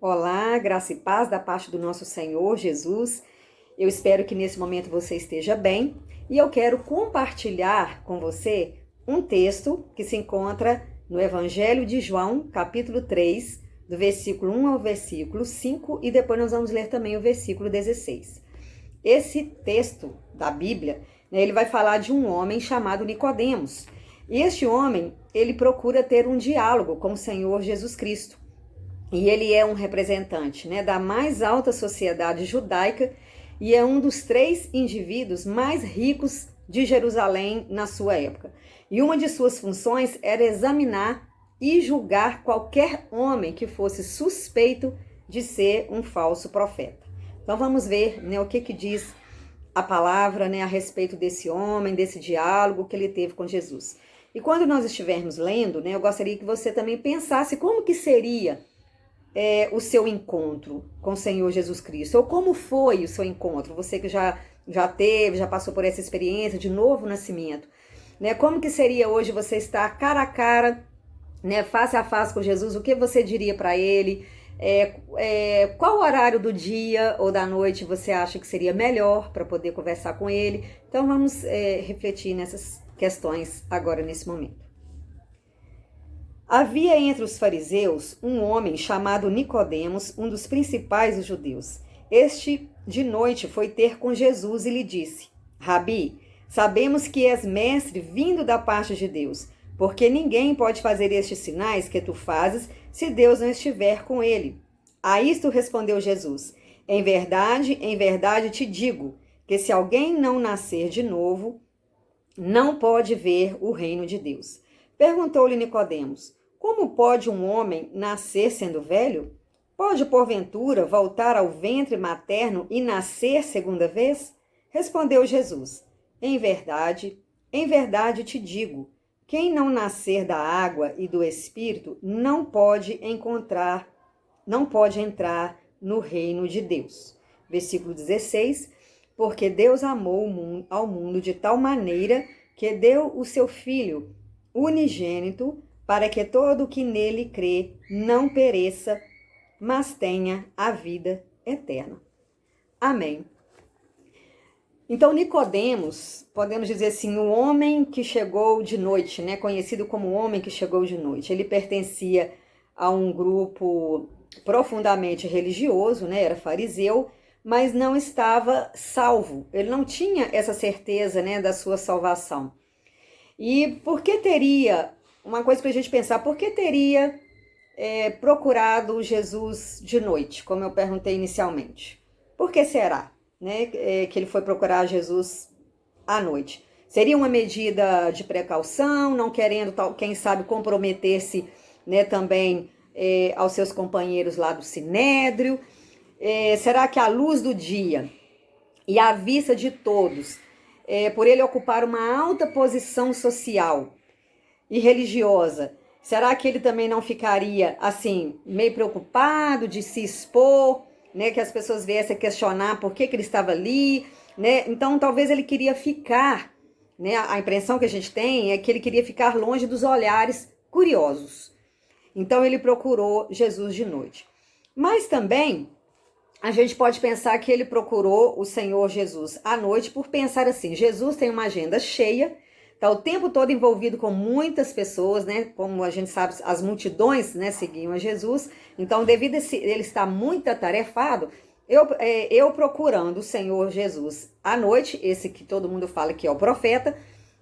Olá, graça e paz da parte do nosso Senhor Jesus. Eu espero que nesse momento você esteja bem e eu quero compartilhar com você um texto que se encontra no Evangelho de João, capítulo 3, do versículo 1 ao versículo 5 e depois nós vamos ler também o versículo 16. Esse texto da Bíblia, ele vai falar de um homem chamado Nicodemos. E este homem, ele procura ter um diálogo com o Senhor Jesus Cristo. E ele é um representante, da mais alta sociedade judaica e é um dos 3 indivíduos mais ricos de Jerusalém na sua época. E uma de suas funções era examinar e julgar qualquer homem que fosse suspeito de ser um falso profeta. Então vamos ver, o que diz a palavra, a respeito desse homem, desse diálogo que ele teve com Jesus. E quando nós estivermos lendo, eu gostaria que você também pensasse como que seria o seu encontro com o Senhor Jesus Cristo, ou como foi o seu encontro, você que já teve, já passou por essa experiência de novo nascimento, como que seria hoje você estar cara a cara, face a face com Jesus, o que você diria para ele, qual horário do dia ou da noite você acha que seria melhor para poder conversar com ele? Então vamos refletir nessas questões agora nesse momento. Havia entre os fariseus um homem chamado Nicodemos, um dos principais dos judeus. Este, de noite, foi ter com Jesus e lhe disse: Rabi, sabemos que és mestre vindo da parte de Deus, porque ninguém pode fazer estes sinais que tu fazes se Deus não estiver com ele. A isto respondeu Jesus: em verdade te digo, que se alguém não nascer de novo, não pode ver o reino de Deus. Perguntou-lhe Nicodemos: como pode um homem nascer sendo velho? Pode, porventura, voltar ao ventre materno e nascer segunda vez? Respondeu Jesus: em verdade te digo, quem não nascer da água e do Espírito não pode entrar no reino de Deus. Versículo 16: porque Deus amou ao mundo de tal maneira que deu o seu Filho unigênito, para que todo o que nele crê não pereça, mas tenha a vida eterna. Amém. Então, Nicodemos, podemos dizer assim, o homem que chegou de noite, conhecido como o homem que chegou de noite. Ele pertencia a um grupo profundamente religioso, era fariseu, mas não estava salvo. Ele não tinha essa certeza, da sua salvação. E por que teria, uma coisa para a gente pensar, por que teria procurado Jesus de noite, como eu perguntei inicialmente? Por que será, que ele foi procurar Jesus à noite? Seria uma medida de precaução, não querendo, quem sabe, comprometer-se, também aos seus companheiros lá do Sinédrio? Será que a luz do dia e à vista de todos, por ele ocupar uma alta posição social e religiosa, será que ele também não ficaria, assim, meio preocupado de se expor, que as pessoas viessem a questionar por que ele estava ali, Então, talvez ele queria ficar, a impressão que a gente tem é que ele queria ficar longe dos olhares curiosos. Então, ele procurou Jesus de noite. Mas também a gente pode pensar que ele procurou o Senhor Jesus à noite por pensar assim: Jesus tem uma agenda cheia, está o tempo todo envolvido com muitas pessoas, como a gente sabe, as multidões, seguiam a Jesus. Então, devido a ele estar muito atarefado, eu procurando o Senhor Jesus à noite, esse que todo mundo fala que é o profeta,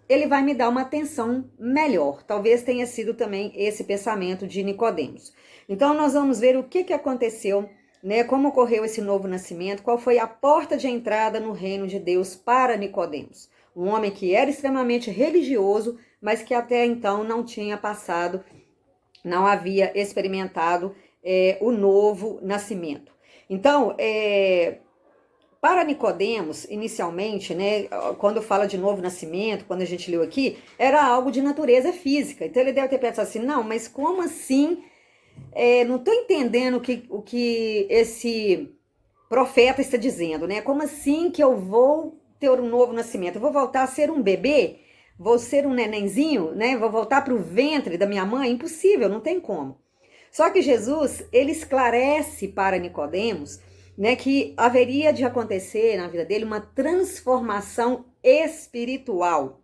ele vai me dar uma atenção melhor. Talvez tenha sido também esse pensamento de Nicodemos. Então, nós vamos ver o que aconteceu, como ocorreu esse novo nascimento, qual foi a porta de entrada no reino de Deus para Nicodemos. Um homem que era extremamente religioso, mas que até então não tinha passado, não havia experimentado o novo nascimento. Então, para Nicodemos, inicialmente, quando fala de novo nascimento, quando a gente leu aqui, era algo de natureza física. Então ele deve ter pensado assim: não, mas como assim? Não estou entendendo o que esse profeta está dizendo, Como assim que eu vou ter um novo nascimento? Eu vou voltar a ser um bebê? Vou ser um nenenzinho, Vou voltar para o ventre da minha mãe? Impossível, não tem como. Só que Jesus, ele esclarece para Nicodemos, né, que haveria de acontecer na vida dele uma transformação espiritual.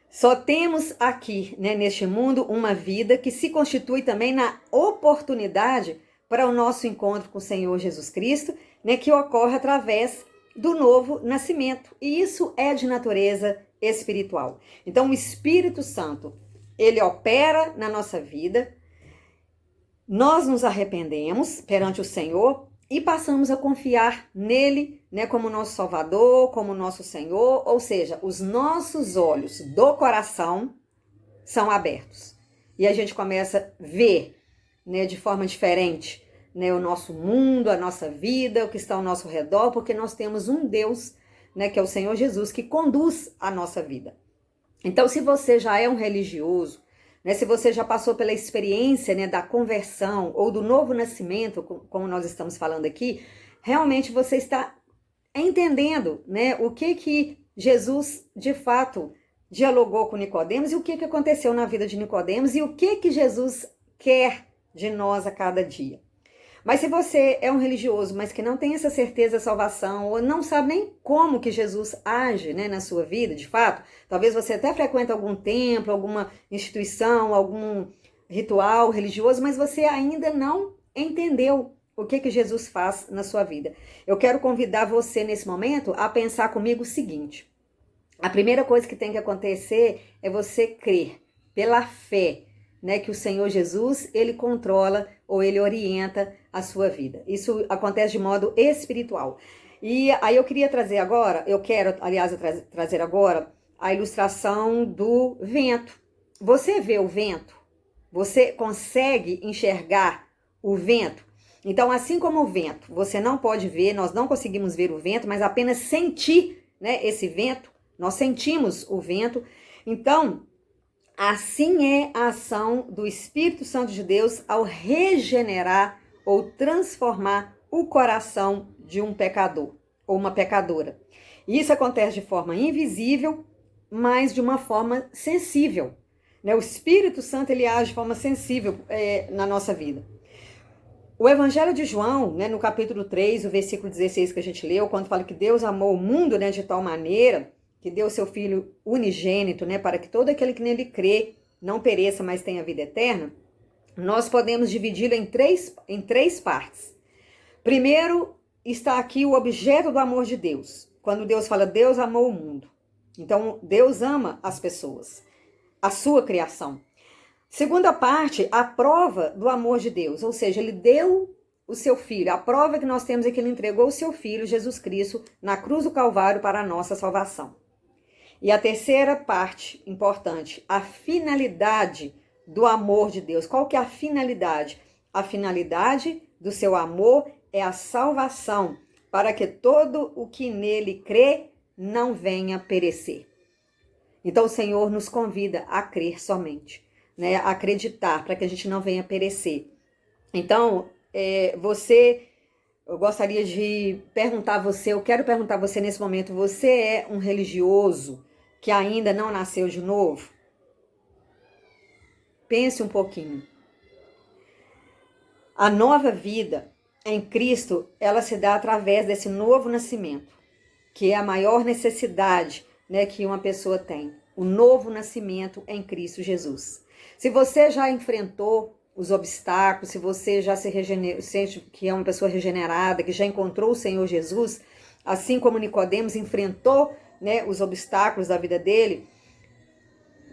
Só temos aqui, né, neste mundo, uma vida que se constitui também na oportunidade para o nosso encontro com o Senhor Jesus Cristo, né, que ocorre através do novo nascimento. E isso é de natureza espiritual. Então, o Espírito Santo, ele opera na nossa vida, nós nos arrependemos perante o Senhor e passamos a confiar nele, né, como nosso Salvador, como nosso Senhor, ou seja, os nossos olhos do coração são abertos. E a gente começa a ver, né, de forma diferente, né, o nosso mundo, a nossa vida, o que está ao nosso redor, porque nós temos um Deus, né, que é o Senhor Jesus, que conduz a nossa vida. Então, se você já é um religioso, né, se você já passou pela experiência, né, da conversão ou do novo nascimento, como nós estamos falando aqui, realmente você está entendendo, né, o que Jesus de fato dialogou com Nicodemos e o que aconteceu na vida de Nicodemos e o que Jesus quer de nós a cada dia. Mas se você é um religioso, mas que não tem essa certeza da salvação, ou não sabe nem como que Jesus age, né, na sua vida, de fato, talvez você até frequente algum templo, alguma instituição, algum ritual religioso, mas você ainda não entendeu o que Jesus faz na sua vida. Eu quero convidar você nesse momento a pensar comigo o seguinte: a primeira coisa que tem que acontecer é você crer pela fé, né, que o Senhor Jesus, ele controla ou ele orienta a sua vida. Isso acontece de modo espiritual. E aí eu queria trazer agora, trazer agora a ilustração do vento. Você vê o vento? Você consegue enxergar o vento? Então, assim como o vento, você não pode ver, nós não conseguimos ver o vento, mas apenas sentir, né, esse vento. Nós sentimos o vento. Então, assim é a ação do Espírito Santo de Deus ao regenerar ou transformar o coração de um pecador ou uma pecadora. Isso acontece de forma invisível, mas de uma forma sensível. O Espírito Santo, ele age de forma sensível na nossa vida. O Evangelho de João, né, no capítulo 3, o versículo 16 que a gente leu, quando fala que Deus amou o mundo, né, de tal maneira que deu seu Filho unigênito, né, para que todo aquele que nele crê não pereça, mas tenha vida eterna, nós podemos dividi-lo em três partes. Primeiro está aqui o objeto do amor de Deus. Quando Deus fala, Deus amou o mundo. Então, Deus ama as pessoas, a sua criação. Segunda parte, a prova do amor de Deus, ou seja, ele deu o seu Filho. A prova que nós temos é que ele entregou o seu Filho, Jesus Cristo, na cruz do Calvário para a nossa salvação. E a terceira parte importante, a finalidade do amor de Deus. Qual que é a finalidade? A finalidade do seu amor é a salvação, para que todo o que nele crê não venha perecer. Então o Senhor nos convida a crer somente, né? A acreditar, para que a gente não venha perecer. Então, eu gostaria de perguntar a você, eu quero perguntar a você nesse momento, você é um religioso que ainda não nasceu de novo? Pense um pouquinho. A nova vida em Cristo, ela se dá através desse novo nascimento, que é a maior necessidade, né, que uma pessoa tem. O novo nascimento em Cristo Jesus. Se você já enfrentou os obstáculos, se você já sente que é uma pessoa regenerada, que já encontrou o Senhor Jesus, assim como Nicodemos enfrentou, né, os obstáculos da vida dele,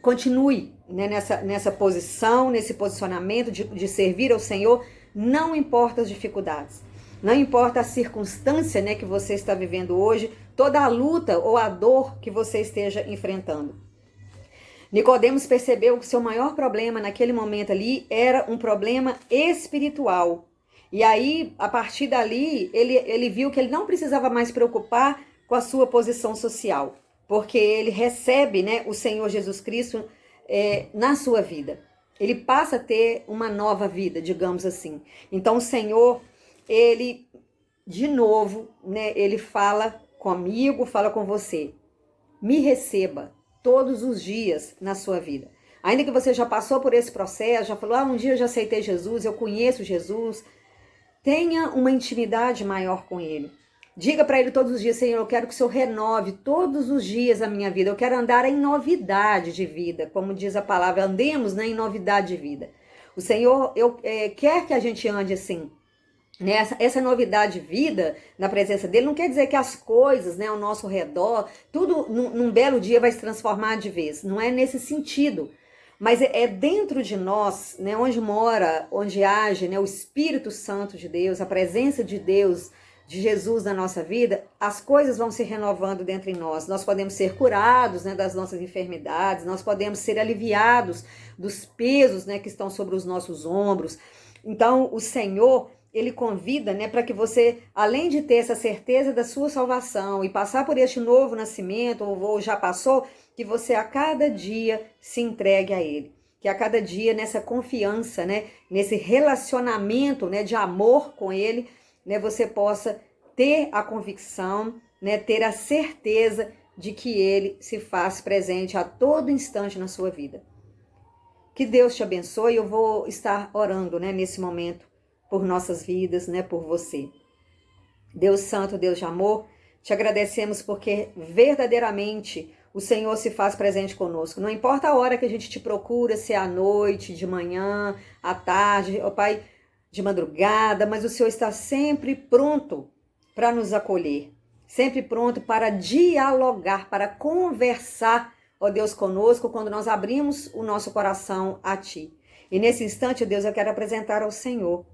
continue, né, nessa posição, nesse posicionamento de servir ao Senhor, não importa as dificuldades, não importa a circunstância, né, que você está vivendo hoje, toda a luta ou a dor que você esteja enfrentando. Nicodemos percebeu que o seu maior problema naquele momento ali era um problema espiritual. E aí, a partir dali, ele viu que ele não precisava mais se preocupar com a sua posição social, porque ele recebe, né, o Senhor Jesus Cristo na sua vida. Ele passa a ter uma nova vida, digamos assim. Então, o Senhor, ele, de novo, né, ele fala comigo, fala com você. Me receba todos os dias na sua vida. Ainda que você já passou por esse processo, já falou, um dia eu já aceitei Jesus, eu conheço Jesus, tenha uma intimidade maior com Ele. Diga para Ele todos os dias, Senhor, eu quero que o Senhor renove todos os dias a minha vida. Eu quero andar em novidade de vida, como diz a palavra, andemos, né, em novidade de vida. O Senhor quer que a gente ande assim. Né? Essa novidade de vida na presença dele não quer dizer que as coisas, né, ao nosso redor, tudo num belo dia vai se transformar de vez. Não é nesse sentido. Mas é dentro de nós, né, onde mora, onde age, né, o Espírito Santo de Deus, a presença de Deus, de Jesus na nossa vida, as coisas vão se renovando dentro de nós. Nós podemos ser curados, né, das nossas enfermidades, nós podemos ser aliviados dos pesos, né, que estão sobre os nossos ombros. Então, o Senhor, Ele convida, né, para que você, além de ter essa certeza da sua salvação e passar por este novo nascimento, ou já passou, que você a cada dia se entregue a Ele. Que a cada dia, nessa confiança, né, nesse relacionamento, né, de amor com Ele, né, você possa ter a convicção, né, ter a certeza de que Ele se faz presente a todo instante na sua vida. Que Deus te abençoe. Eu vou estar orando, né, nesse momento por nossas vidas, né, por você. Deus Santo, Deus de amor, te agradecemos porque verdadeiramente o Senhor se faz presente conosco. Não importa a hora que a gente te procura, se é à noite, de manhã, à tarde, ó Pai, de madrugada, mas o Senhor está sempre pronto para nos acolher, sempre pronto para dialogar, para conversar, ó Deus, conosco, quando nós abrimos o nosso coração a Ti. E nesse instante, Deus, eu quero apresentar ao Senhor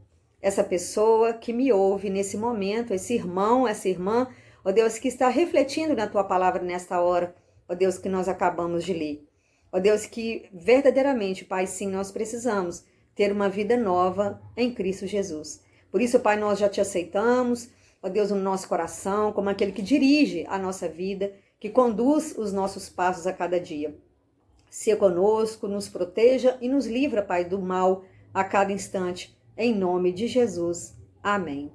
essa pessoa que me ouve nesse momento, esse irmão, essa irmã, ó Deus, que está refletindo na Tua palavra nesta hora, ó Deus, que nós acabamos de ler. Ó Deus, que verdadeiramente, Pai, sim, nós precisamos ter uma vida nova em Cristo Jesus. Por isso, Pai, nós já Te aceitamos, ó Deus, no nosso coração, como aquele que dirige a nossa vida, que conduz os nossos passos a cada dia. Se conosco, nos proteja e nos livra, Pai, do mal a cada instante. Em nome de Jesus. Amém.